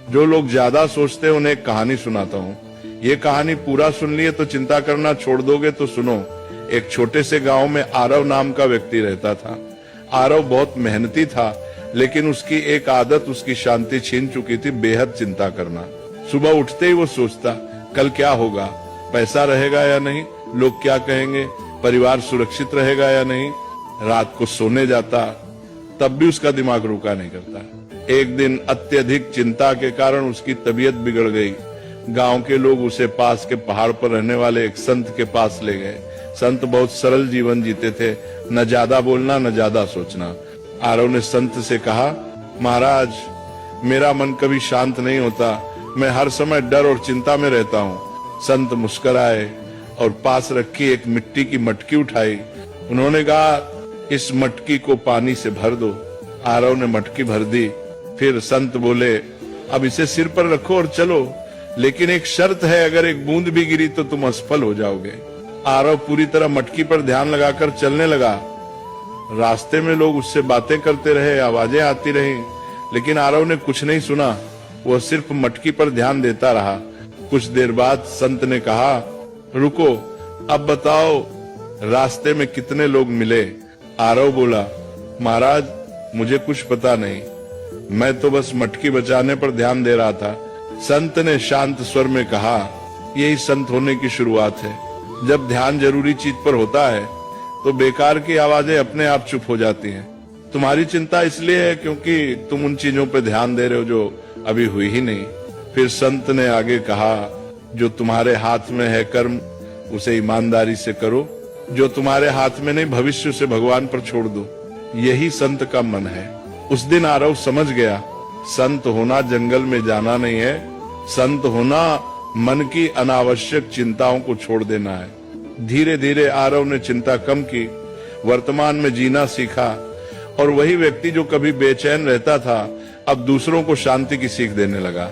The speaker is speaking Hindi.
जो लोग ज्यादा सोचते हैं उन्हें एक कहानी सुनाता हूँ। ये कहानी पूरा सुन लिए तो चिंता करना छोड़ दोगे तो सुनो। एक छोटे से गांव में आरव नाम का व्यक्ति रहता था। आरव बहुत मेहनती था, लेकिन उसकी एक आदत उसकी शांति छीन चुकी थी, बेहद चिंता करना। सुबह उठते ही वो सोचता, कल क्या होगा, पैसा रहेगा या नहीं, लोग क्या कहेंगे, परिवार सुरक्षित रहेगा या नहीं। रात को सोने जाता, तब भी उसका दिमाग रुका नहीं करता। एक दिन अत्यधिक चिंता के कारण उसकी तबीयत बिगड़ गई। गांव के लोग उसे पास के पहाड़ पर रहने वाले एक संत के पास ले गए। संत बहुत सरल जीवन जीते थे, न ज्यादा बोलना न ज्यादा सोचना। आरव ने संत से कहा, महाराज, मेरा मन कभी शांत नहीं होता, मैं हर समय डर और चिंता में रहता हूँ। संत मुस्कुराए और पास रखी एक मिट्टी की मटकी उठाई। उन्होंने कहा, इस मटकी को पानी से भर दो। आरव ने मटकी भर दी। फिर संत बोले, अब इसे सिर पर रखो और चलो, लेकिन एक शर्त है, अगर एक बूंद भी गिरी तो तुम असफल हो जाओगे। आरव पूरी तरह मटकी पर ध्यान लगाकर चलने लगा। रास्ते में लोग उससे बातें करते रहे, आवाजें आती रही, लेकिन आरव ने कुछ नहीं सुना। वह सिर्फ मटकी पर ध्यान देता रहा। कुछ देर बाद संत ने कहा, रुको, अब बताओ रास्ते में कितने लोग मिले। आरव बोला, महाराज, मुझे कुछ पता नहीं, मैं तो बस मटकी बचाने पर ध्यान दे रहा था। संत ने शांत स्वर में कहा, यही संत होने की शुरुआत है। जब ध्यान जरूरी चीज पर होता है तो बेकार की आवाजें अपने आप चुप हो जाती हैं। तुम्हारी चिंता इसलिए है क्योंकि तुम उन चीजों पर ध्यान दे रहे हो जो अभी हुई ही नहीं। फिर संत ने आगे कहा, जो तुम्हारे हाथ में है कर्म, उसे ईमानदारी से करो। जो तुम्हारे हाथ में नहीं, भविष्य से भगवान पर छोड़ दो। यही संत का मन है। उस दिन आरव समझ गया, संत होना जंगल में जाना नहीं है, संत होना मन की अनावश्यक चिंताओं को छोड़ देना है। धीरे धीरे आरव ने चिंता कम की, वर्तमान में जीना सीखा, और वही व्यक्ति जो कभी बेचैन रहता था अब दूसरों को शांति की सीख देने लगा।